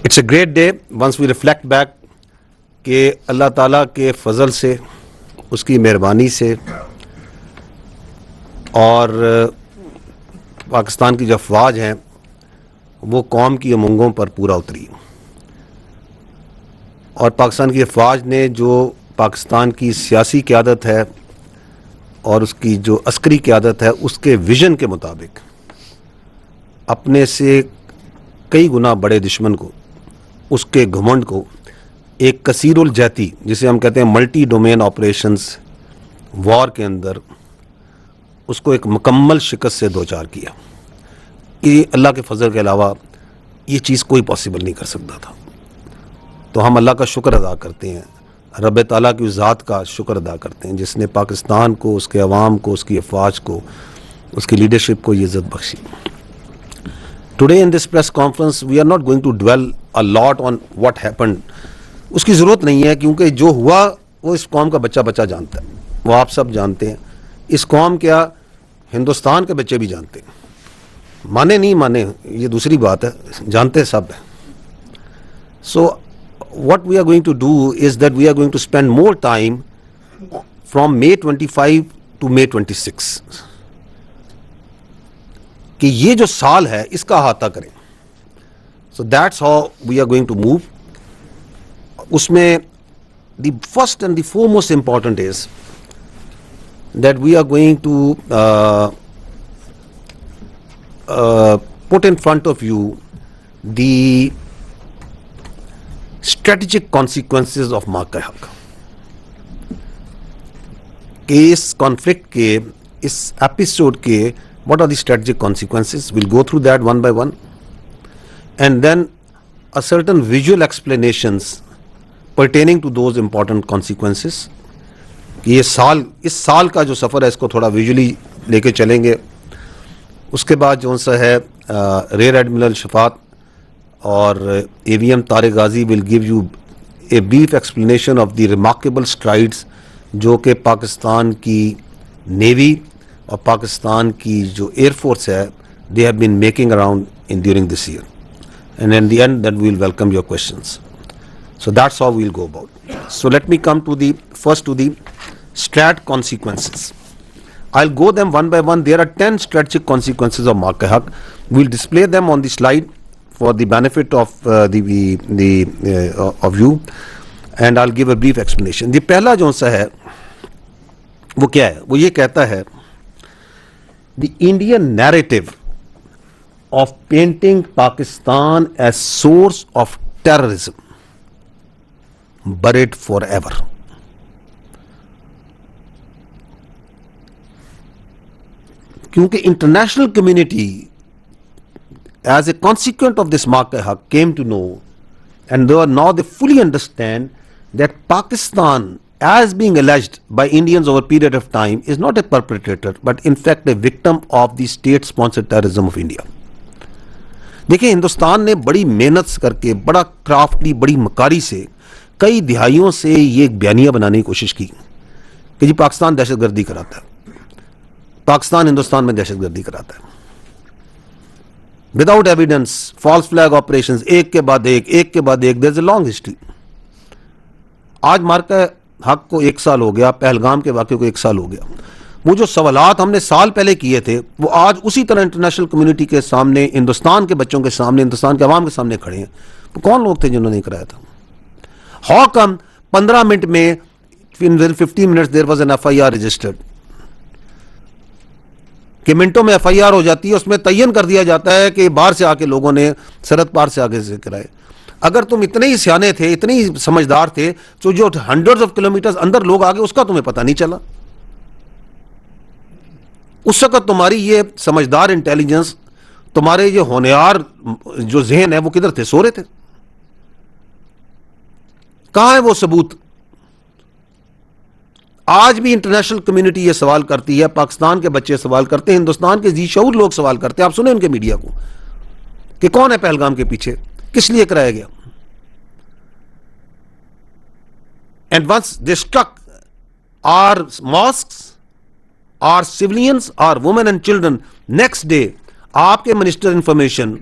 It's a great day once we reflect back کہ اللہ تعالیٰ کے فضل سے, اس کی مہربانی سے اور پاکستان کی جو افواج ہیں وہ قوم کی امنگوں پر پورا اتری, اور پاکستان کی افواج نے جو پاکستان کی سیاسی قیادت ہے اور اس کی جو عسکری قیادت ہے اس کے ویژن کے مطابق اپنے سے کئی گنا بڑے دشمن کو, اس کے گھمنڈ کو, ایک کثیر الجہتی جسے ہم کہتے ہیں ملٹی ڈومین آپریشنز وار کے اندر, اس کو ایک مکمل شکست سے دوچار کیا. یہ اللہ کے فضل کے علاوہ یہ چیز کوئی پاسبل نہیں کر سکتا تھا. تو ہم اللہ کا شکر ادا کرتے ہیں, رب تعالیٰ کی ذات کا شکر ادا کرتے ہیں جس نے پاکستان کو, اس کے عوام کو, اس کی افواج کو, اس کی لیڈرشپ کو یہ عزت بخشی. Today in this press conference we are not going to dwell a lot on what happened. اس کی ضرورت نہیں ہے کیونکہ جو ہوا وہ اس قوم کا بچہ بچہ جانتا ہے, وہ آپ سب جانتے ہیں. اس قوم کیا ہندوستان کے بچے بھی جانتے ہیں, مانے نہیں مانے یہ دوسری بات ہے, جانتے سب ہیں. So what we are going to do is that we are going to spend more time from May 25 to May 26 کہ یہ جو سال ہے اس کا احاطہ کریں. So that's how we are going to move. اس میں the first and the foremost important is that we are going to put in front of you the strategic consequences of موقع حق. کہ اس کانفلکٹ کے, اس ایپیسوڈ کے what are the strategic consequences. We'll go through that one by one, and then a certain visual explanations pertaining to those important consequences. یہ سال, اس سال کا جو سفر ہے اس کو تھوڑا ویژولی لے کے چلیں گے. اس کے بعد جو سا ہے ریئر ایڈمرل شفاعت اور AVM Tariq Ghazi will give you a brief explanation of the remarkable strides جو کہ پاکستان کی نیوی اور پاکستان کی جو ایئر فورس ہے they have been making around during this year, and in the end that we will welcome your questions. So that's how we will go about. So let me come to the first to the strat consequences. I'll go them one by one. There are 10 strategic consequences of موقع حق. We'll display them on the slide for the benefit of of you, and I'll give a brief explanation. The پہلا جو سا ہے وہ کیا ہے, وہ یہ کہتا ہے the Indian narrative of painting Pakistan as source of terrorism buried forever. کیونکہ international community as a consequence of this موقع حق came to know, and now they fully understand that Pakistan as being alleged by Indians over a period of time is not a perpetrator but in fact a victim of the state sponsored terrorism of India. دیکھیں ہندوستان نے بڑی محنت کر کے, بڑا کرافٹلی, بڑی مکاری سے کئی دہائیوں سے یہ ایک بیانیہ بنانے کی کوشش کی کہ جی پاکستان دہشت گردی کراتا ہے, پاکستان ہندوستان میں دہشت گردی کراتا ہے. Without evidence, false flag operations ایک کے بعد ایک, ایک کے بعد ایک. دیر از اے لانگ ہسٹری. آج موقع حق کو 1 سال ہو گیا, پہلگام کے واقعے کو 1 سال ہو گیا. وہ جو سوالات ہم نے سال پہلے کیے تھے وہ آج اسی طرح انٹرنیشنل کمیونٹی کے سامنے, ہندوستان کے بچوں کے سامنے, ہندوستان کے عوام کے سامنے کھڑے ہیں. وہ کون لوگ تھے جنہوں نے کرایا تھا؟ ہاؤ کم 15 منٹ میں, within 15 minutes there was an FIR registered, کہ منٹوں میں FIR ہو جاتی ہے, اس میں تعین کر دیا جاتا ہے کہ باہر سے آ کے لوگوں نے سرحد پار سے آگے سے کرائے. اگر تم اتنے ہی سیانے تھے, اتنے ہی سمجھدار تھے, تو جو ہنڈریڈز آف کلومیٹرز اندر لوگ آگے اس کا تمہیں پتہ نہیں چلا. اس وقت تمہاری یہ سمجھدار انٹیلیجنس, تمہارے یہ ہونہار جو ذہن ہے وہ کدھر تھے؟ سو رہے تھے. کہاں ہے وہ ثبوت؟ آج بھی انٹرنیشنل کمیونٹی یہ سوال کرتی ہے, پاکستان کے بچے سوال کرتے ہیں, ہندوستان کے ذی شعور لوگ سوال کرتے ہیں. آپ سنیں ان کے میڈیا کو کہ کون ہے پہلگام کے پیچھے, کس لیے کرایا گیا. And once they struck our mosques, our civilians, our women and children, next day آپ کے منسٹر انفارمیشن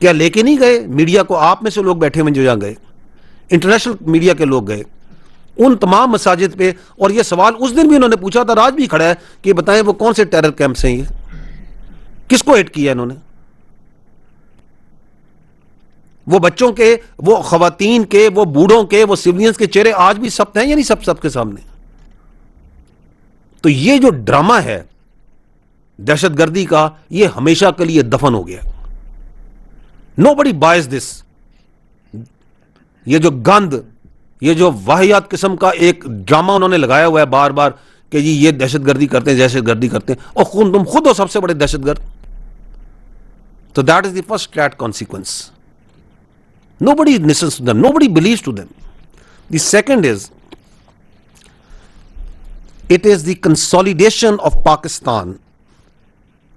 کیا لے کے نہیں گئے میڈیا کو؟ آپ میں سے لوگ بیٹھے ہوئے جو جہاں گئے، انٹرنیشنل میڈیا کے لوگ گئے ان تمام مساجد پہ، اور یہ سوال اس دن بھی انہوں نے پوچھا تھا، آج بھی کھڑا ہے کہ بتائیں وہ کون سے ٹیرر کیمپس ہیں، یہ کس کو ہٹ کیا انہوں نے؟ وہ بچوں کے، وہ خواتین کے، وہ بوڑھوں کے، وہ سیولینز کے چہرے آج بھی سب ہیں یا نہیں سب کے سامنے؟ تو یہ جو ڈرامہ ہے دہشت گردی کا، یہ ہمیشہ کے لیے دفن ہو گیا. نو بڈی بائز دس. یہ جو گند، یہ جو واہیات قسم کا ایک ڈرامہ انہوں نے لگایا ہوا ہے بار بار کہ جی یہ دہشت گردی کرتے ہیں، دہشت گردی کرتے ہیں، اور تم خود ہو سب سے بڑے دہشت گرد. تو that is the first create consequence. Nobody listens to them. Nobody believes to them. The second is, it is the consolidation of Pakistan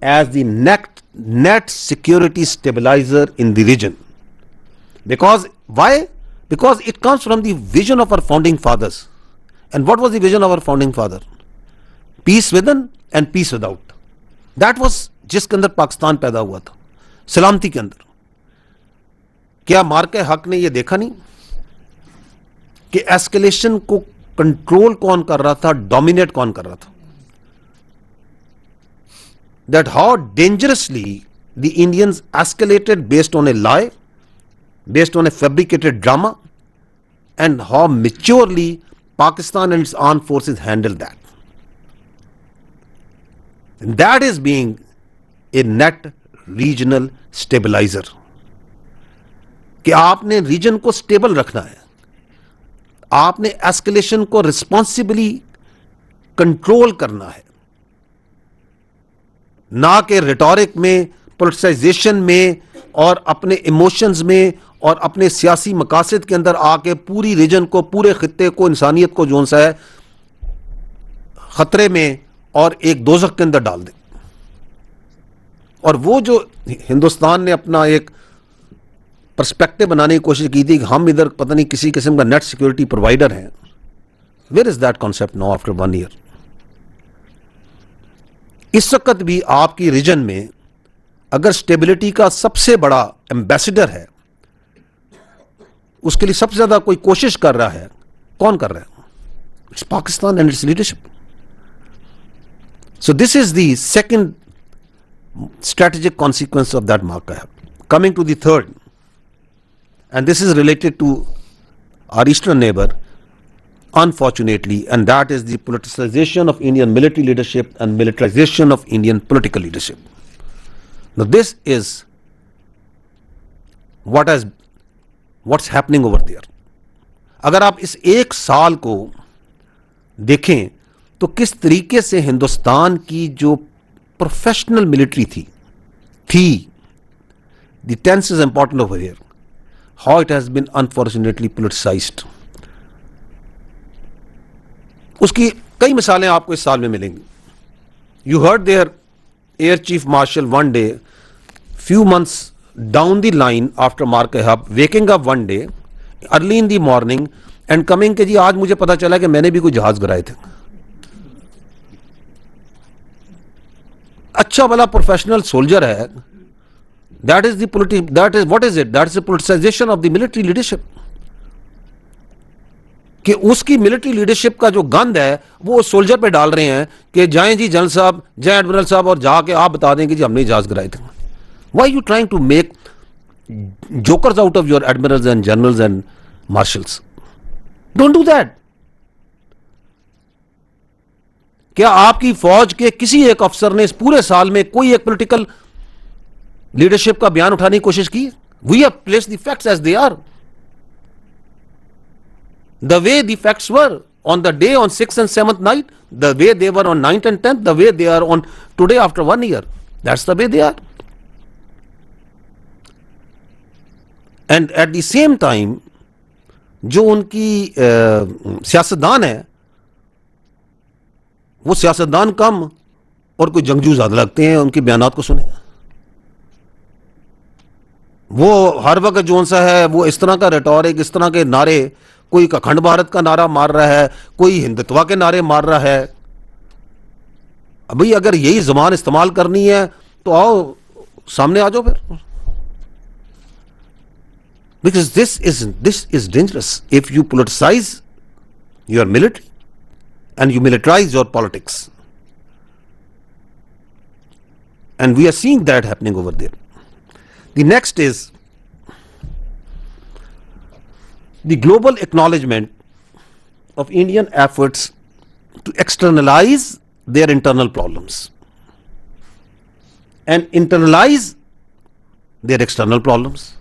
as the net security stabilizer in the region. Because, why? Because it comes from the vision of our founding fathers. And what was the vision of our founding father? Peace within and peace without. That was جس کے اندر پاکستان پیدا ہوا تھا، سلامتی کے اندر. کیا مارکے حق نے یہ دیکھا نہیں کہ ایسکیلیشن کو کنٹرول کون کر رہا تھا، ڈومینیٹ کون کر رہا تھا؟ That how dangerously the Indians escalated based on a lie, based on a fabricated drama, and how maturely Pakistan and its armed forces handle that. That is being a net regional stabiliser. کہ آپ نے region کو stable رکھنا ہے، آپ نے ایسکیلیشن کو responsibly control کرنا ہے، نہ کہ ریٹورک میں، پولیٹیسائزیشن میں، اور اپنے ایموشنز میں اور اپنے سیاسی مقاصد کے اندر آ کے پوری ریجن کو، پورے خطے کو، انسانیت کو جو سا ہے خطرے میں اور ایک دوزخ کے اندر ڈال دیں. اور وہ جو ہندوستان نے اپنا ایک پرسپیکٹو بنانے کی کوشش کی تھی کہ ہم ادھر پتہ نہیں کسی قسم کا نیٹ سیکورٹی پرووائڈر ہیں، where is that concept now after 1 year؟ اس وقت بھی آپ کی ریجن میں اگر سٹیبلٹی کا سب سے بڑا ایمبیسڈر ہے، اس کے لیے سب سے زیادہ کوئی کوشش کر رہا ہے، کون کر رہا ہے؟ It's Pakistan and its leadership. So this is the second strategic consequence of that mark. Coming to the third, and this is related to our eastern neighbor, unfortunately, and that is the politicization of Indian military leadership and militarization of Indian political leadership. Now this is what's happening over there. اگر آپ اس ایک سال کو دیکھیں تو کس طریقے سے ہندوستان کی جو پروفیشنل ملٹری تھی the tenets is important over here, how it has been unfortunately politicized. اس کی کئی مثالیں آپ کو اس سال میں ملیں گی. You heard their Air Chief Marshal one day, few months down the line after Mark-e-Hub, waking up one day early in the morning and coming کہ جی آج مجھے پتا چلا کہ میں نے بھی کوئی جہاز گرائے تھے. اچھا بلا پروفیشنل سولجر ہے. That is what is it? That is the politicization of the military leadership. کہ اس کی ملٹری لیڈرشپ کا جو گند ہے وہ سولجر پہ ڈال رہے ہیں کہ جائیں جی جنرل صاحب, جائیں ایڈمرل صاحب, اور جا کے آپ بتا دیں کہ جی ہم نے جہاز گرائے تھے. Why you trying to make jokers out of your admirals and generals and marshals? Don't do that. کیا آپ کی فوج کے کسی ایک افسر نے اس پورے سال میں کوئی ایک پولیٹیکل لیڈرشپ کا بیان اٹھانے کی کوشش کی؟ We have placed the facts as they are. The way the facts were on the day on 6th and 7th night, the way they were on 9th and 10th, the way they are on today after 1 year. That's the way they are. And at the same time, جو ان کی سیاستدان ہے وہ سیاستدان کم اور کوئی جنگجو زیادہ لگتے ہیں. ان کے بیانات کو سنیں, وہ ہر وقت جو سا ہے وہ اس طرح کا ریٹورک, اس طرح کے نعرے, کوئی اکھنڈ بھارت کا نعرہ مار رہا ہے, کوئی ہندتوا کے نعرے مار رہا ہے. ابھی اگر یہی زبان استعمال کرنی ہے تو آؤ سامنے آ جاؤ پھر. Because this is dangerous. If you politicize your military and you militarize your politics, and we are seeing that happening over there. The next is the global acknowledgement of Indian efforts to externalize their internal problems and internalize their external problems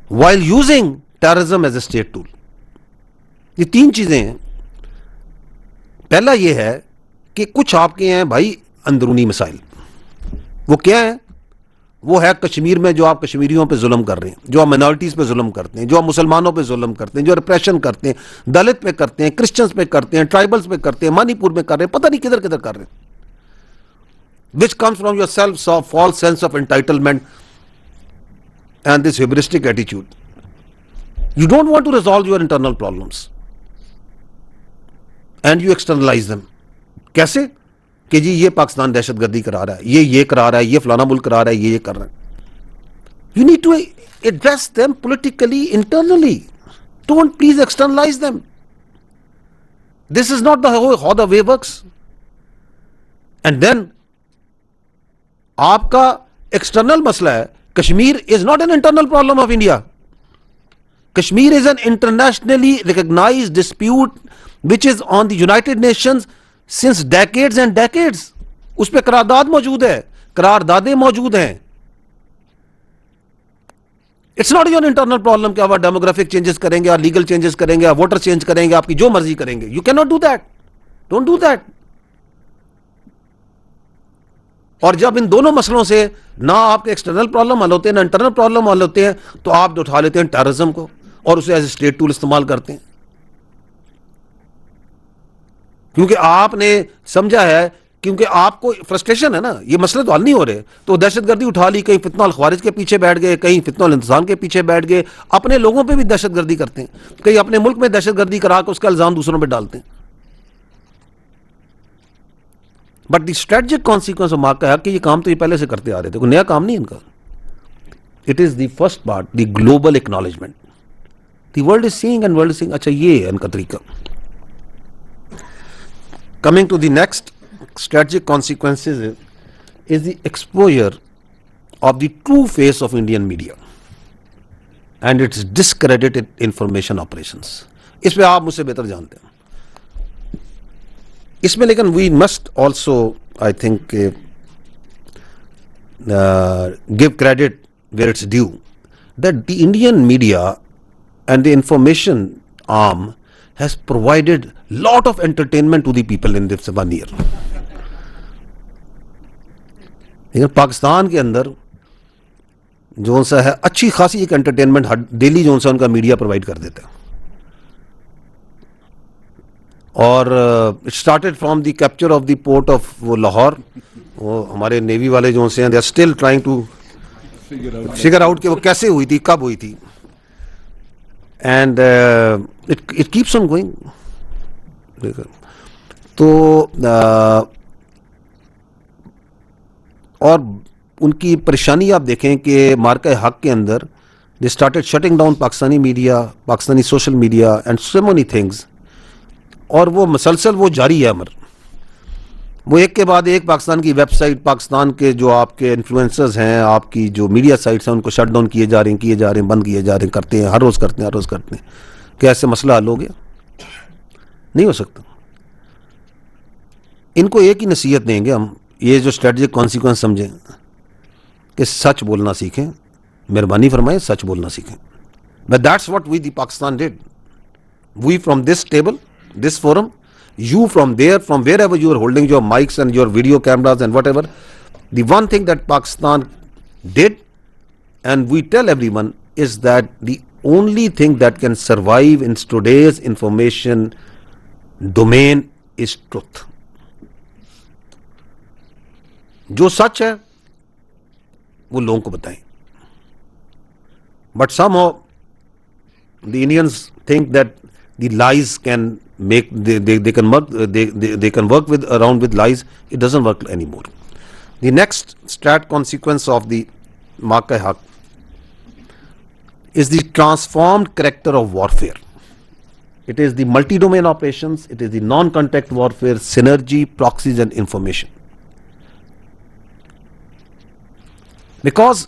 while using terrorism as a state tool. یہ تین چیزیں ہیں. پہلا یہ ہے کہ کچھ آپ کے ہیں بھائی اندرونی مسائل. وہ کیا ہیں؟ وہ ہے کشمیر میں جو آپ کشمیریوں پہ ظلم کر رہے ہیں, جو آپ مائنورٹیز پہ ظلم کرتے ہیں, جو آپ مسلمانوں پہ ظلم کرتے ہیں, جو ریپریشن کرتے ہیں, دلت پہ کرتے ہیں, کرسچنز پہ کرتے ہیں, ٹرائبلز پہ کرتے ہیں, منی پور میں کر رہے ہیں, پتہ نہیں کدھر کدھر کر رہے ہیں. which comes from your false sense of entitlement and this hubristic attitude. You don't want to resolve your internal problems and you externalize them. کیسے؟ کہ جی یہ پاکستان دہشت گردی کرا رہا ہے, یہ کرا رہا ہے, یہ فلانا ملک کرا رہا ہے, یہ کر رہا ہے. You need to address them politically, internally. Don't please externalize them. This is not how the way works. And then آپ کا ایکسٹرنل مسئلہ ہے. Kashmir is not an internal problem of India. Kashmir is an internationally recognised dispute which is on the United Nations since decades and decades. اس پہ قرارداد موجود ہے, قراردادیں موجود ہیں. It's not your internal problem کہ آپ ڈیموگرافک چینجز کریں گے, آپ لیگل چینجز کریں گے, آپ ووٹر چینج کریں گے, آپ کی جو مرضی کریں گے. You can not do that. Don't do that. اور جب ان دونوں مسئلوں سے نہ آپ کے ایکسٹرنل پرابلم حل ہوتے ہیں نہ انٹرنل پرابلم حل ہوتے ہیں تو آپ اٹھا لیتے ہیں ٹیررزم کو اور اسے ایز اے اسٹیٹ ٹول استعمال کرتے ہیں. کیونکہ آپ نے سمجھا ہے, کیونکہ آپ کو فرسٹریشن ہے نا, یہ مسئلے تو حل نہیں ہو رہے, تو دہشت گردی اٹھا لی. کہیں فتنہ الخوارج کے پیچھے بیٹھ گئے, کہیں فتنہ الانتظام کے پیچھے بیٹھ گئے, اپنے لوگوں پہ بھی دہشت گردی کرتے ہیں, کہیں اپنے ملک میں دہشت گردی کرا کے اس کا الزام دوسروں پہ ڈالتے ہیں. But the strategic consequence of مارکا ہے کہ یہ کام تو یہ پہلے سے کرتے آ رہے تھے, کوئی نیا کام نہیں ان کا. It is the first part, the global acknowledgement. The world is seeing and world is seeing. اچھا یہ ہے ان کا طریقہ. Coming to the next strategic consequences is the exposure of the true face of Indian media and its discredited information operations. اس پہ آپ مجھ سے بہتر جانتے ہیں. اس میں لیکن we must also I think give credit where it's due that the Indian media and the information arm has provided lot of entertainment to the people in this 1 year. لیکن پاکستان کے اندر جو سا ہے اچھی خاصی ایک انٹرٹینمنٹ ڈیلی جو سا ان کا میڈیا پرووائڈ کر دیتا ہے. اور it started from the capture of the port of وہ لاہور. وہ ہمارے نیوی والے جو سے ہیں they are still trying to figure out کہ وہ کیسے ہوئی تھی, کب ہوئی تھی. And it keeps on going. تو اور ان کی پریشانی آپ دیکھیں کہ مارکہ حق کے اندر they started shutting down Pakistani media, Pakistani social media and so many things. اور وہ مسلسل وہ جاری ہے امر. وہ ایک کے بعد ایک پاکستان کی ویب سائٹ, پاکستان کے جو آپ کے انفلوئنسرز ہیں, آپ کی جو میڈیا سائٹس ہیں ان کو شٹ ڈاؤن کیے جا رہے ہیں, بند کیے جا رہے ہیں, کرتے ہیں, ہر روز کرتے ہیں. کیا ایسے مسئلہ حل ہو گیا؟ نہیں ہو سکتا. ان کو ایک ہی نصیحت دیں گے ہم, یہ جو اسٹریٹجک کانسیکوینس سمجھیں کہ سچ بولنا سیکھیں, مہربانی فرمائیں سچ بولنا سیکھیں. But that's what we the Pakistan did. We from this table, this forum, you from there, from wherever you are holding your mics and your video cameras and whatever, the one thing that Pakistan did, and we tell everyone, is that the only thing that can survive in today's information domain is truth. جو سچ ہے وہ لوگوں کو بتائیں. But somehow the Indians think that the lies can make they can work with around with lies. It doesn't work anymore. The next strat consequence of the Marka Haq is the transformed character of warfare. It is the multi-domain operations, it is the non-contact warfare, synergy, proxies and information. Because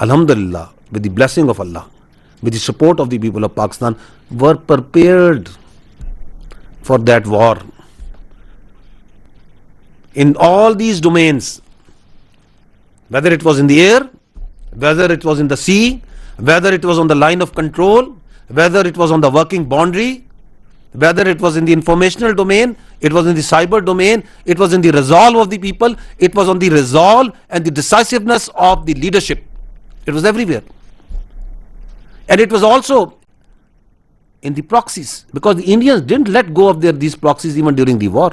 alhamdulillah, with the blessing of Allah, with the support of the people of Pakistan, were prepared for that war in all these domains, whether it was in the air, whether it was in the sea, whether it was on the line of control, whether it was on the working boundary, whether it was in the informational domain, it was in the cyber domain, it was in the resolve of the people, it was on the resolve and the decisiveness of the leadership. It was everywhere. And it was also in the proxies, because the Indians didn't let go of these proxies even during the war.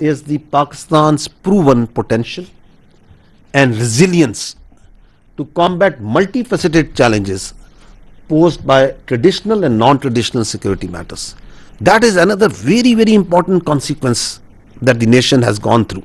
is the Pakistan's proven potential and resilience to combat multifaceted challenges posed by traditional and non-traditional security matters. That is another very, very important consequence that the nation has gone through.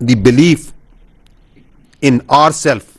the belief in ourself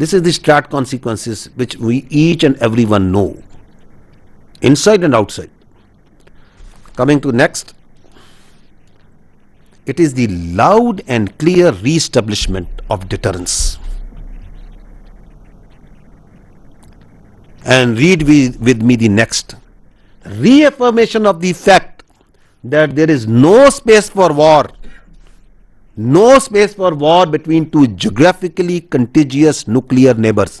This is the strat consequences which we each and everyone know, inside and outside. Coming to next, it is the loud and clear re-establishment of deterrence. And read with me the next. Reaffirmation of the fact that there is no space for war. No space for war between two geographically contiguous nuclear neighbors.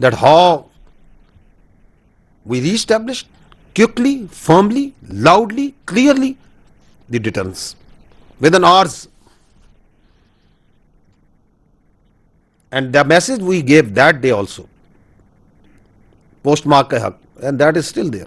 that how we reestablished quickly, firmly, loudly, clearly the deterrence within hours. And the message we gave that day also, post mark haq, and that is still there.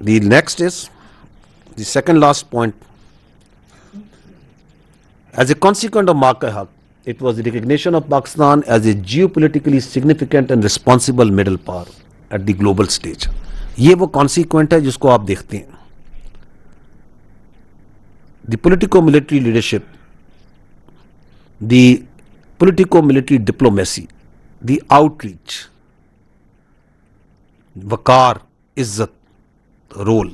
The next is the second last point. As a consequence of Mark-e-Haq, it was the recognition of Pakistan as a geopolitically significant and responsible middle power at the global stage. یہ وہ consequent ہے جس کو آپ دیکھتے ہیں. The politico-military leadership, the politico-military diplomacy, the outreach, وقار, عزت, role,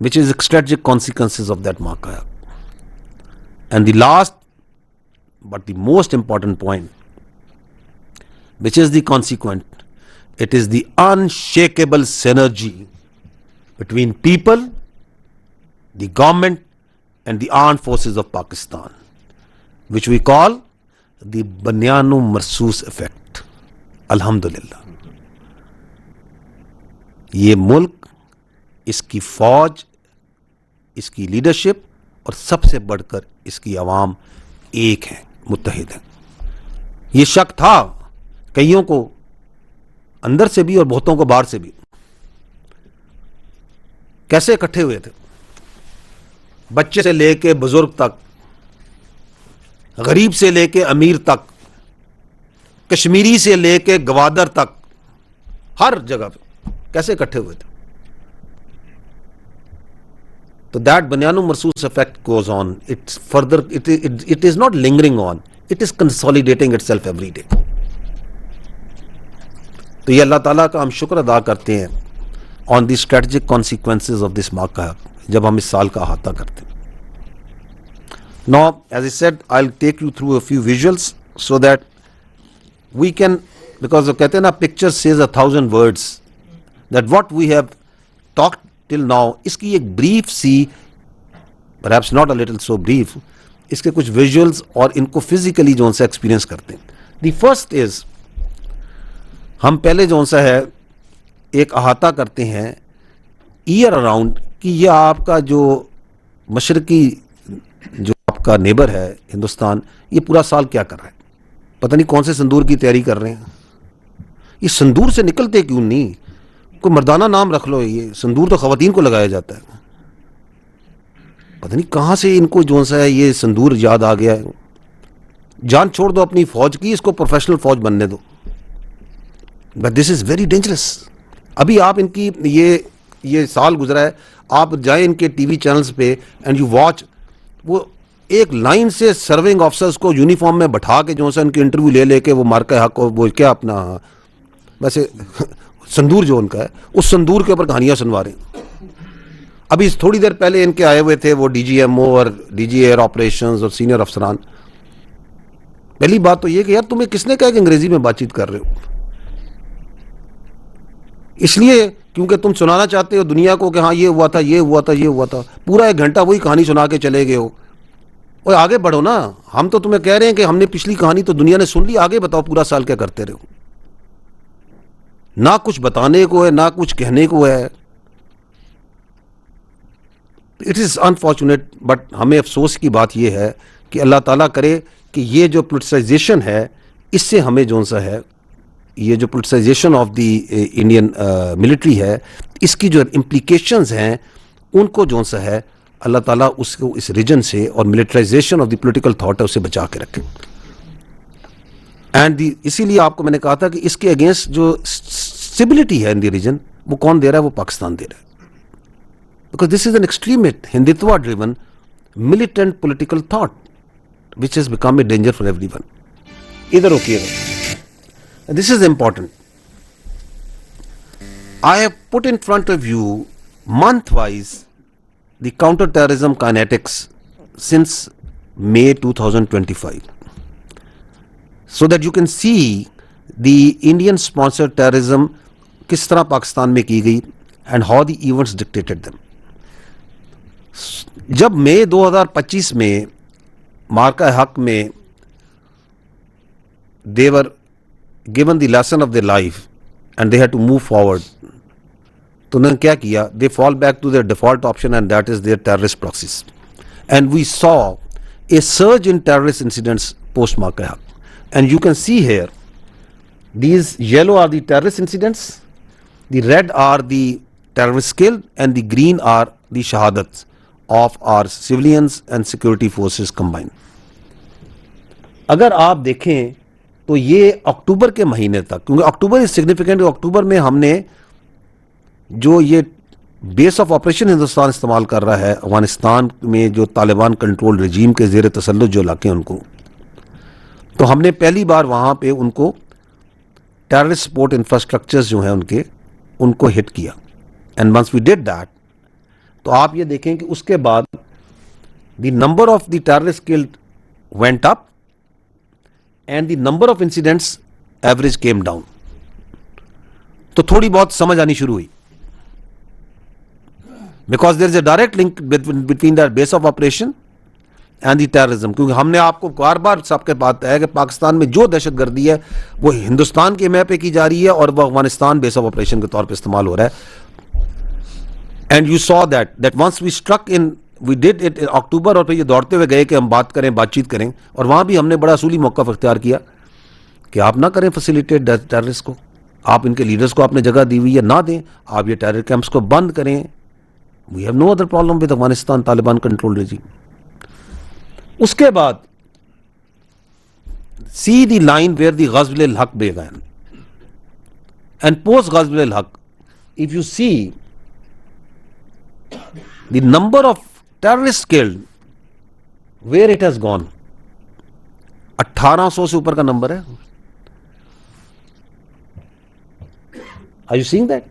which is strategic consequences of that Mark-e-Haq. And the last but the most important point, which is the consequent, it is the unshakable synergy between people, the government and the armed forces of Pakistan, which we call the Banyanu Marsoos effect. Alhamdulillah. یہ ملک, اس کی فوج, اس کی leadership اور سب سے بڑھ کر اس کی عوام ایک ہیں, متحد ہیں. یہ شک تھا کئیوں کو اندر سے بھی اور بہتوں کو باہر سے بھی. کیسے اکٹھے ہوئے تھے؟ بچے سے لے کے بزرگ تک, غریب سے لے کے امیر تک, کشمیری سے لے کے گوادر تک, ہر جگہ پہ کیسے اکٹھے ہوئے تھے؟ تو that Banyanu Marsoos effect goes on. It's further, it is not lingering on. It is consolidating itself every day. تو یہ اللہ تعالیٰ کا ہم شکر ادا کرتے ہیں on the strategic consequences of this Mark-e-Haq جب ہم اس سال کا احاطہ کرتے ہیں. Now, as I said, I'll take you through a few visuals so that we can, because وہ کہتے ہیں نا picture says 1,000 words, that what we have talked till now, اس کی ایک brief C, perhaps not a little so brief, اس کے کچھ visuals اور ان کو physically جو ان سے experience کرتے ہیں. The first is, ہم پہلے جو ان سے ہے ایک احاطہ کرتے ہیں year around کہ یہ آپ کا جو مشرقی جو آپ کا نیبر ہے ہندوستان, یہ پورا سال کیا کر رہا ہے. پتہ نہیں کون سے سندور کی تیاری کر رہے ہیں. یہ سندور سے نکلتے کیوں نہیں؟ کوئی مردانہ نام رکھ لو. یہ سندور تو خواتین کو لگایا جاتا ہے. پتہ نہیں کہاں سے ان کو جو سا ہے یہ سندور یاد آ گیا ہے. جان چھوڑ دو اپنی فوج کی, اس کو پروفیشنل فوج بننے دو. But this is very dangerous. ابھی آپ ان کی یہ سال گزرا ہے, آپ جائیں ان کے ٹی وی چینلز پہ اینڈ یو واچ, وہ ایک لائن سے سرونگ آفسرز کو یونیفارم میں بٹھا کے جو سا ان کے انٹرویو لے کے وہ Mark-e-Haq کو وہ کیا اپنا ویسے سندور جو ان کا ہے اس سندور کے اوپر کہانیاں سنوا رہے ہیں. ابھی تھوڑی دیر پہلے ان کے آئے ہوئے تھے وہ ڈی جی ایم او اور ڈی جی ایئر آپریشنز اور سینئر افسران. پہلی بات تو یہ کہ یار تمہیں کس نے کہا کہ انگریزی میں بات چیت کر رہے ہو؟ اس لیے کیونکہ تم سنانا چاہتے ہو دنیا کو کہ ہاں یہ ہوا تھا, یہ ہوا تھا, یہ ہوا تھا. پورا 1 گھنٹہ وہی کہانی سنا کے چلے گئے ہو. اور آگے بڑھو نا. ہم تو تمہیں کہہ رہے ہیں کہ ہم نے پچھلی کہانی تو دنیا نے سن لی, آگے بتاؤ پورا سال کیا کرتے رہو. نہ کچھ بتانے کو ہے, نہ کچھ کہنے کو ہے. اٹ از انفارچونیٹ, بٹ ہمیں افسوس کی بات یہ ہے کہ اللہ تعالیٰ کرے کہ یہ جو پولیٹیسائزیشن ہے اس سے ہمیں جو سا ہے یہ جو politicisation of the Indian military ہے اس کی جو امپلیکیشنز ہیں ان کو جو سا ہے اللہ تعالیٰ اس کو اس ریجن سے اور militarisation of the political thought ہے اسے بچا کے رکھے. اینڈ اسی لیے آپ کو میں نے کہا تھا کہ اس کے اگینسٹ جو اسٹیبلٹی ہے ان دی ریجن وہ کون دے رہا ہے؟ وہ پاکستان دے رہا ہے. Because this is an extremist Hindutva driven militant political thought which has become a danger for everyone. ادھر روکیے گا. This is important. I have put in front of you month-wise the counter-terrorism kinetics since May 2025, so that you can see the Indian-sponsored terrorism کس طرح پاکستان میں کی گئی and how the events dictated them. جب مئی 2025 میں Mark-e-Haq میں they were given the lesson of their life and they had to move forward, تو انہوں نے کیا کیا؟ they fall back to their default option and that is their terrorist proxies. And we saw a surge in terrorist incidents post Mark-e-Haq. And you can see here, these yellow are the terrorist incidents, The red are the terrorist killed and the green are the shahadats of our civilians and security forces combined. اگر آپ دیکھیں تو یہ اکتوبر کے مہینے تک, کیونکہ اکتوبر is significant, اکتوبر میں ہم نے جو یہ بیس آف آپریشن ہندوستان استعمال کر رہا ہے افغانستان میں جو طالبان کنٹرول رجیم کے زیر تسلط جو علاقے ہیں ان کو, تو ہم نے پہلی بار وہاں پہ ان کو ٹیررسٹ سپورٹ انفراسٹرکچرز جو ہیں ان کو ہٹ کیا. And once we did that, تو آپ یہ دیکھیں کہ اس کے بعد the number of the terrorist killed went up and the number of incidents average came down. تو تھوڑی بہت سمجھ آنی شروع ہوئی, because there is a direct link between the base of operation and the terrorism. کیونکہ ہم نے آپ کو بار بار سب کے بات ہے کہ پاکستان میں جو دہشت گردی ہے وہ ہندوستان کے میپ پہ کی جا رہی ہے اور وہ افغانستان بیس آف آپریشن کے طور پہ استعمال ہو رہا ہے. And you saw that once we struck in we did it in October, اور پھر یہ دوڑتے ہوئے گئے کہ ہم بات چیت کریں, اور وہاں بھی ہم نے بڑا اصولی موقف اختیار کیا کہ آپ نہ کریں فیسیلیٹیٹ ٹیررسٹ کو, آپ ان کے لیڈرز کو آپ نے جگہ دی ہوئی ہے نہ دیں, آپ یہ ٹیرر کیمپس کو بند کریں. We have no other problem with Afghanistan Taliban control regime. اس کے بعد سی دی line where the غزو ul Haq began, and post غزو ul Haq if you see the number of terrorists killed, where it has gone, 1800 سے اوپر کا نمبر ہے. Are you seeing that?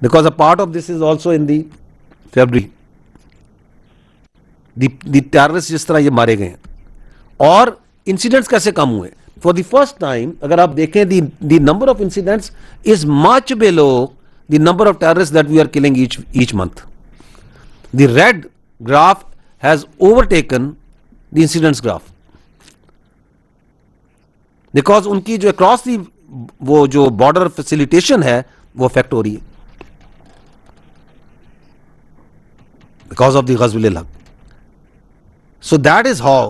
Because a part of this is also in the February. The terrorists جس طرح یہ مارے گئے ہیں اور انسیڈنٹس کیسے کم ہوئے. For the first time, اگر آپ دیکھیں the number of incidents is much below the number of terrorists that we are killing each month. The red graph has overtaken the incidents graph. Because ان کی جو across the وہ جو border facilitation ہے وہ effect ہو رہی ہے because of the غزو ul Haq. So that is how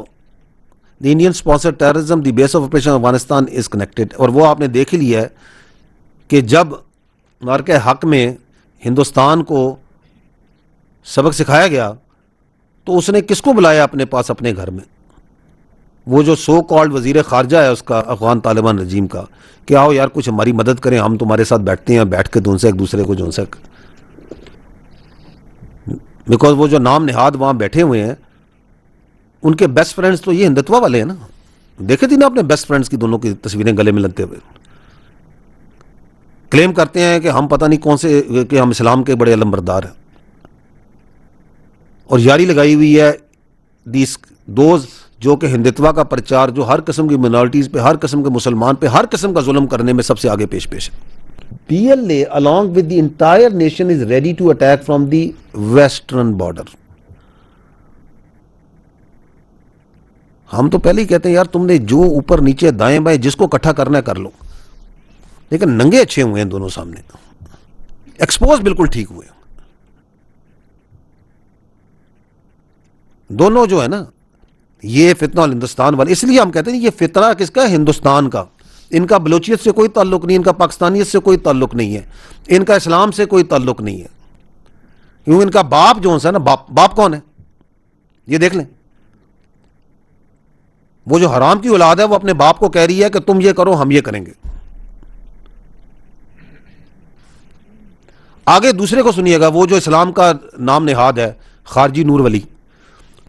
the Indian sponsored terrorism, the base of operation of Afghanistan is connected. اور وہ آپ نے دیکھ ہی لیا ہے کہ جب معرکہ حق میں ہندوستان کو سبق سکھایا گیا تو اس نے کس کو بلایا اپنے پاس اپنے گھر میں, وہ جو سو کالڈ وزیر خارجہ ہے اس کا افغان طالبان رجیم کا, کہ آؤ یار کچھ ہماری مدد کریں, ہم تمہارے ساتھ بیٹھتے ہیں, بیٹھ کے تو ان سے ایک دوسرے کو جو سے, بیکاز وہ جو نام نہاد وہاں بیٹھے ہوئے ہیں ان کے بیسٹ فرینڈز تو یہ ہندتوا والے ہیں نا. دیکھے تھی نا اپنے بیسٹ فرینڈز کی دونوں کی تصویریں گلے میں لگتے ہوئے, کلیم کرتے ہیں کہ ہم پتہ نہیں کون سے, کہ ہم اسلام کے بڑے علمبردار ہیں, اور یاری لگائی ہوئی ہے دوز جو کہ ہندتوا کا پرچار, جو ہر قسم کی منارٹیز پہ, ہر قسم کے مسلمان پہ, ہر قسم کا ظلم کرنے میں سب سے آگے پیش ہے. PLA along with the entire nation is ready to attack from the western border. ہم تو پہلے ہی کہتے ہیں یار تم نے جو اوپر نیچے دائیں بائیں جس کو اکٹھا کرنا ہے کر لو, لیکن ننگے اچھے ہوئے ہیں دونوں سامنے, ایکسپوز بالکل ٹھیک ہوئے دونوں جو ہے نا. یہ فتنہ ہندوستان والے, اس لیے ہم کہتے ہیں یہ فتنہ کس کا ہے, ہندوستان کا. ان کا بلوچیت سے کوئی تعلق نہیں, ان کا پاکستانیت سے کوئی تعلق نہیں ہے, ان کا اسلام سے کوئی تعلق نہیں ہے. کیوں ان کا باپ جو ہے نا, باپ کون ہے یہ دیکھ لیں. وہ جو حرام کی اولاد ہے وہ اپنے باپ کو کہہ رہی ہے کہ تم یہ کرو ہم یہ کریں گے. آگے دوسرے کو سنیے گا, وہ جو اسلام کا نام نہاد ہے خارجی نور ولی,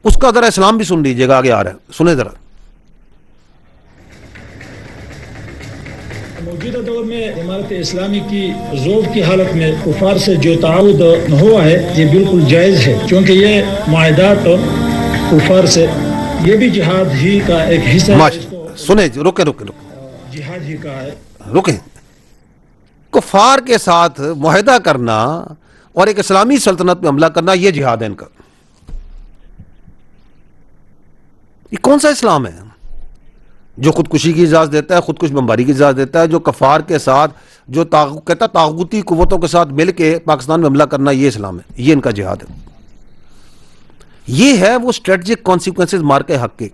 اس کا ذرا اسلام بھی سن لیجیے گا, آگے آ رہا ہے, سنیں ذرا. موجودہ دور میں امارت اسلامی کی ذوب کی حالت میں کفار سے جو تعاون ہوا ہے یہ بالکل جائز ہے, کیونکہ یہ معاہدات کفار سے یہ بھی جہاد ہی کا ایک حصہ ہے. سنیں, رکیں جہاد ہی کا ہے. رکیں. کفار کے ساتھ معاہدہ کرنا اور ایک اسلامی سلطنت پہ حملہ کرنا یہ جہاد ہے ان کا. یہ کون سا اسلام ہے جو خودکشی کی اجازت دیتا ہے, خودکش بمباری کی اجازت دیتا ہے, جو کفار کے ساتھ جو کہتا طاغوتی قوتوں کے ساتھ مل کے پاکستان میں حملہ کرنا یہ اسلام ہے, یہ ان کا جہاد ہے. یہ ہے وہ اسٹریٹجک کانسیکوینسز مارکے حق کے,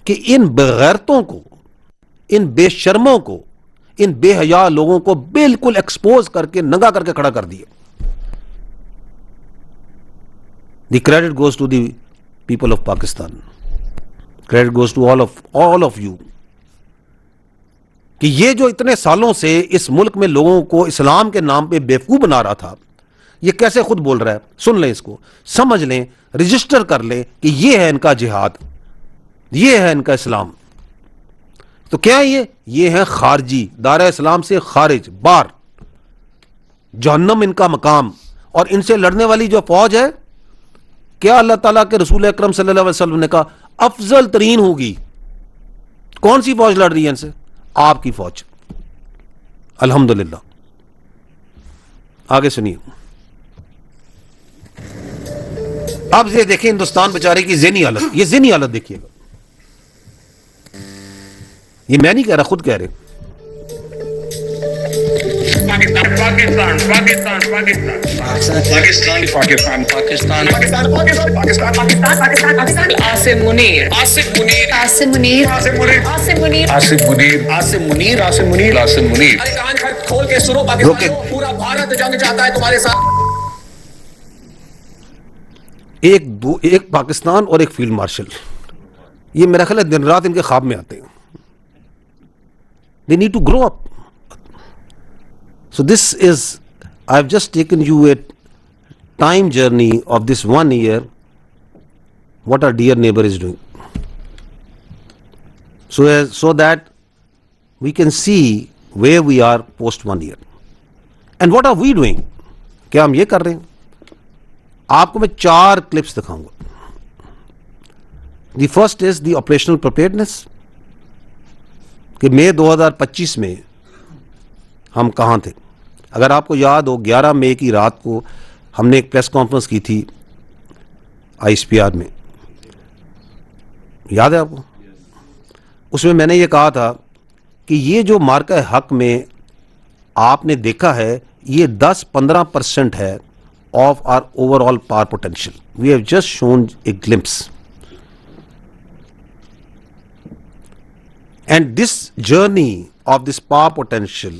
کہ ان بغیرتوں کو, ان بے شرموں کو, ان بے حیا لوگوں کو بالکل ایکسپوز کر کے ننگا کر کے کھڑا کر دیا. The credit goes to the people of Pakistan, credit goes to all of you, کہ یہ جو اتنے سالوں سے اس ملک میں لوگوں کو اسلام کے نام پہ بیوقوف بنا رہا تھا, یہ کیسے خود بول رہا ہے. سن لیں اس کو, سمجھ لیں, رجسٹر کر لیں کہ یہ ہے ان کا جہاد, یہ ہے ان کا اسلام. تو کیا یہ ہے خارجی, دائرہ اسلام سے خارج, باہر, جہنم ان کا مقام. اور ان سے لڑنے والی جو فوج ہے, کیا اللہ تعالیٰ کے رسول اکرم صلی اللہ علیہ وسلم نے کہا افضل ترین ہوگی. کون سی فوج لڑ رہی ہے ان سے؟ آپ کی فوج. الحمدللہ. آگے سنیے. اب یہ دیکھیں ہندوستان بیچارے کی ذہنی حالت, یہ ذہنی حالت دیکھیے گا. یہ میں نہیں کہہ رہا, خود کہہ رہے. آصف منیر کھول کے سنو, پورا بھارت جنگ چاہتا ہے تمہارے ساتھ. ایک پاکستان اور ایک فیلڈ مارشل, یہ میرا خیال ہے دن رات ان کے خواب میں آتے ہیں. They need to grow up. So this is, I've just taken you a time journey of this 1 year, what our dear neighbor is doing. So that we can see where we are post 1 year. And what are we doing? کیا ہم یہ کر رہے ہیں؟ آپ کو میں 4 clips دکھاؤں گا. The first is the operational preparedness, کہ مئی 2025 میں ہم کہاں تھے. اگر آپ کو یاد ہو 11 مئی کی رات کو ہم نے ایک پریس کانفرنس کی تھی آئی ایس پی آر میں, یاد ہے آپ کو؟ اس میں میں نے یہ کہا تھا کہ یہ جو مارکہ حق میں آپ نے دیکھا ہے یہ 10-15% ہے of our overall power potential. We have just shown a glimpse. And this journey of this power potential,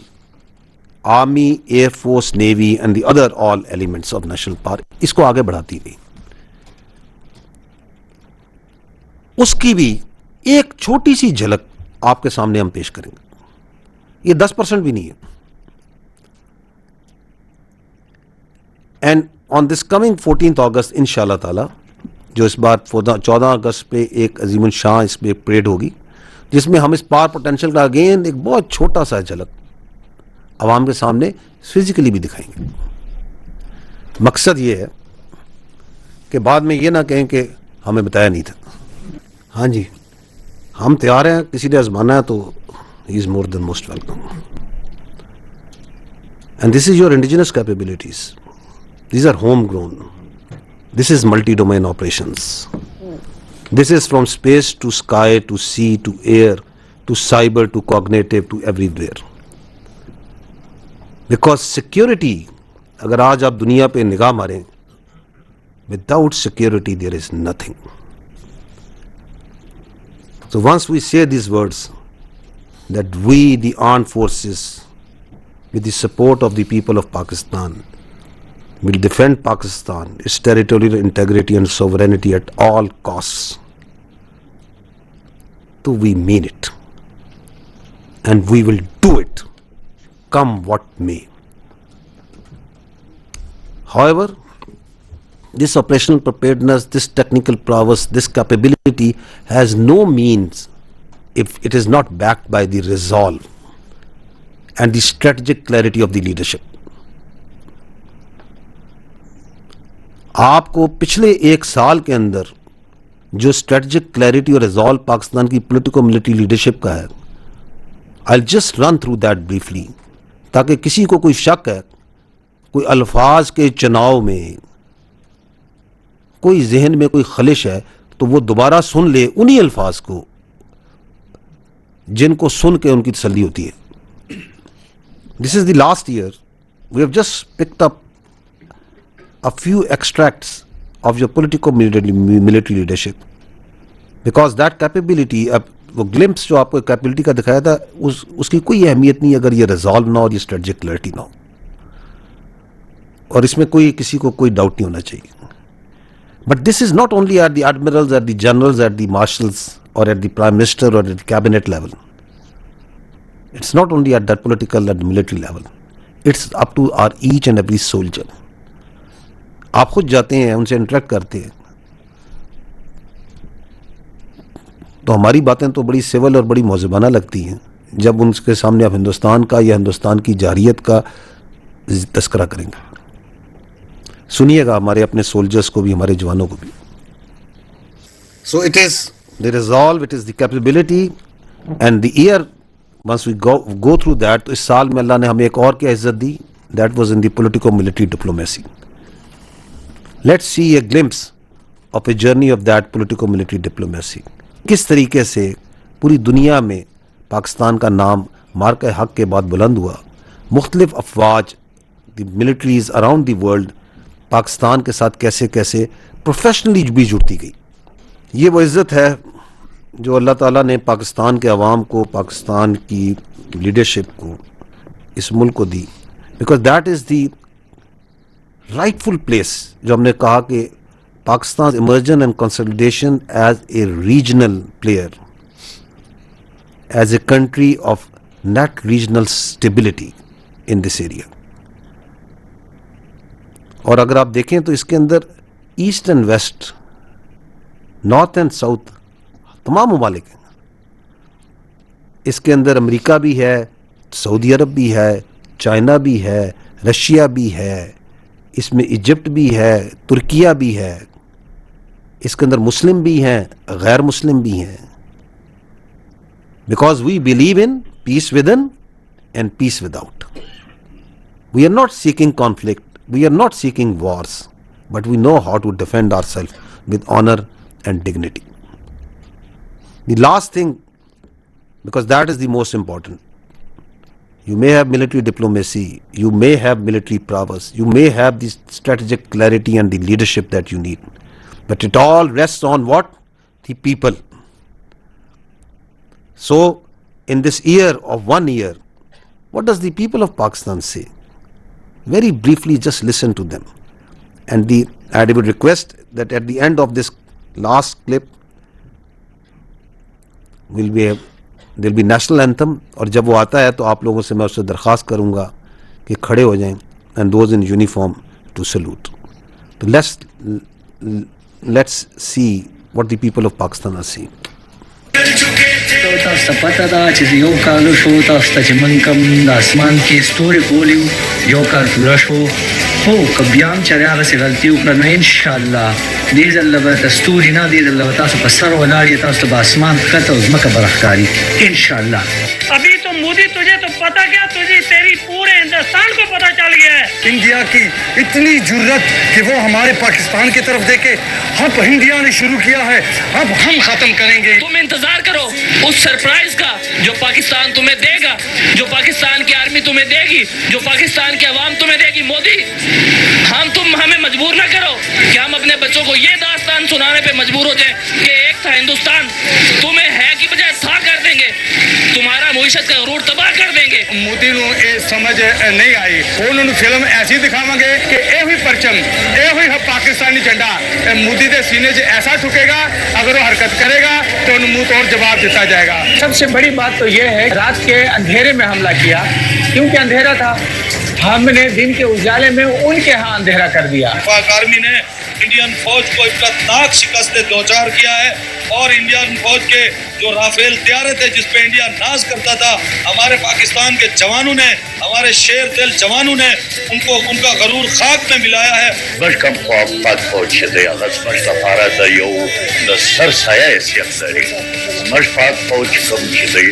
Army, Air Force, Navy and the other all elements of national power, اس کو آگے بڑھاتی گئی. اس کی بھی ایک چھوٹی سی جھلک آپ کے سامنے ہم پیش کریں گے. یہ 10% بھی نہیں ہے. And on this coming 14th August انشاءاللہ تعالی, جو اس بار 14 اگست پہ ایک عظیم الشان اس پہ پریڈ ہوگی, جس میں ہم اس پاور پوٹینشیل کا اگین ایک بہت چھوٹا سا جھلک عوام کے سامنے فزیکلی بھی دکھائیں گے. مقصد یہ ہے کہ بعد میں یہ نہ کہیں کہ ہمیں بتایا نہیں تھا. ہاں جی, ہم تیار ہیں, کسی نے آزمانا ہے تو he is more than most welcome. And this is your indigenous capabilities, these are home grown, this is multi domain operations. This is from space to sky to sea to air to cyber to cognitive to everywhere. Because security, اگر آج آپ دنیا پہ نگاہ ماریں, without security there is nothing. So once we say these words, that we, the armed forces, with the support of the people of Pakistan, will defend Pakistan, its territorial integrity and sovereignty at all costs. So we mean it. And we will do it, come what may. However, this operational preparedness, this technical prowess, this capability has no means if it is not backed by the resolve and the strategic clarity of the leadership. آپ کو پچھلے 1 سال کے اندر جو strategic clarity اور resolve Pakistan کی politico military leadership کا ہے, I just run through that briefly, تاکہ کسی کو کوئی شک ہے, کوئی الفاظ کے چناؤ میں کوئی ذہن میں کوئی خلش ہے, تو وہ دوبارہ سن لے انہی الفاظ کو جن کو سن کے ان کی تسلی ہوتی ہے. This is the last year, we have just picked up a few extracts of your political military leadership, because that capability, وہ گلمپس جو آپ کو کیپبلٹی کا دکھایا تھا اس کی کوئی اہمیت نہیں اگر یہ ریزالو نہ ہو اور یہ اسٹریٹجک کلیئرٹی نہ ہو, اور اس میں کسی کو کوئی ڈاؤٹ نہیں ہونا چاہیے. But this is not only at the admirals, at the generals, at the marshals اور ایٹ دی پرائم منسٹر اور at the cabinet level. It's not only at that political and military level, it's up to our each and every soldier. آپ خود جاتے ہیں, ان سے interact کرتے ہیں, تو ہماری باتیں تو بڑی سول اور بڑی مہذبانہ لگتی ہیں جب ان کے سامنے آپ ہندوستان کا یا ہندوستان کی جارحیت کا تذکرہ کریں گے. سنیے گا ہمارے اپنے سولجرز کو بھی, ہمارے جوانوں کو بھی. So it is the resolve, it is the capability and the air. Once we go through that, تو اس سال میں اللہ نے ہمیں ایک اور کیا عزت دی, that was in the politico military diplomacy. Let's see a glimpse of a journey of that politico military diplomacy. کس طریقے سے پوری دنیا میں پاکستان کا نام مارکہ حق کے بعد بلند ہوا. مختلف افواج, دی militaries around the world Pakistan کے ساتھ کیسے کیسے پروفیشنلی بھی جڑتی گئی. یہ وہ عزت ہے جو اللہ تعالیٰ نے پاکستان کے عوام کو, پاکستان کی لیڈرشپ کو, اس ملک کو دی, because that is the rightful place. جو ہم نے کہا کہ Pakistan emergence and consolidation as a regional player, as a country of net regional stability in this area. اور اگر آپ دیکھیں تو اس کے اندر east and west, north and south تمام ممالک ہیں. اس کے اندر امریکہ بھی ہے, سعودی عرب بھی ہے, چائنا بھی ہے, رشیا بھی ہے, اس میں ایجپٹ بھی ہے, ترکیہ بھی ہے. اس کے اندر مسلم بھی ہیں, غیر مسلم بھی ہیں. Because we believe in peace within and peace without. We are not seeking conflict, we are not seeking wars, but we know how to defend ourselves with honor and dignity. The last thing, because that is the most important, you may have military diplomacy, you may have military prowess, you may have the strategic clarity and the leadership that you need, but it all rests on what? The people. So in this year of 1 year, what does the people of Pakistan say? Very briefly, just listen to them. And I would request that at the end of this last clip, there'll be national anthem. اور جب وہ آتا ہے تو آپ لوگوں سے میں اس سے درخواست کروں گا کہ کھڑے ہو جائیں, and those in uniform to salute. So let's see what the people of Pakistan are saying. تاسو ته پته ده چې یو کال شو تاسو ته چې موږ کوم د اسمان کې ستوري بولیو, یو کال پوره شو. خو که بیا هم چېرې هغسې غلطي وکړه نو انشاءالله دې ځل به د ستوري نه, دې ځل به تاسو په سر ولاړ یې, تاسو ته به اسمان ښکته او ځمکه به راښکاري انشاءالله. ابھی تو مودی تجھے تو پتا کیا, تجھے تیری پورے ہندوستان کو پتا چل گیا ہے. انڈیا کی اتنی جرت کہ وہ ہمارے پاکستان کی طرف دیکھے. اب انڈیا نے شروع کیا ہے, اب ہم ختم کریں گے. تم انتظار کرو اس سرپرائز کا جو پاکستان تمہیں دے گا, جو پاکستان کی آرمی تمہیں دے گی, جو پاکستان کی عوام تمہیں دے گی. مودی, ہمیں مجبور نہ کرو کہ ہم اپنے بچوں کو یہ داستان سنانے پہ مجبور ہو جائیں کہ ایک تھا ہندوستان, تمہیں ہے کی بجائے تھا کر دیں گے, تمہارا معیشت کا غرور تباہ کر دیں گے. مودی نو یہ سمجھ نہیں آئی. انہوں نے فلم ایسی دکھاواں گے کہ یہ ہوئی پرچم, یہ ہوئی پاکستانی جھنڈا مودی دے سینے 'چ ایسا ٹھکے گا, اگر وہ حرکت کرے گا تو انہوں منہ توڑ جواب دیتا جائے گا. سب سے بڑی بات تو یہ ہے, رات کے اندھیرے میں حملہ کیا, کیونکہ اندھیرا تھا. ہم نے دن کے اجالے میں ان کے ہاں اندھیرا کر دیا. پاک آرمی نے انڈین فوج کو عبرتناک شکست دوچار کیا ہے, اور انڈین فوج کے جو رافیل طیارے تھے جس پہ انڈیا ناز کرتا تھا, ہمارے پاکستان کے جوانوں نے, ہمارے شیر دل جوانوں نے ان کا غرور خاک میں ملایا ہے. مشکم پاک فوج شدی اغس مشتفارہ دا یو دا سر سایہ ایسی اکثری مش پاک فوج کم شدی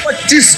25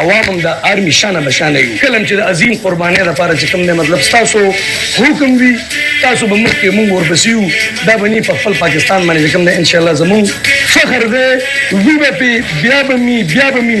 عوام دا آرمی شانہ بشانہ یو کلم چی دا عظیم قربانی دا پارا چکم دے مطلب ستاسو حکم بھی تاسو بمک کے مونگ اور بسیو دا بنی پفل پاکستان مانی چکم دے انشاءاللہ زمون فخر دے وی پی بیا بمی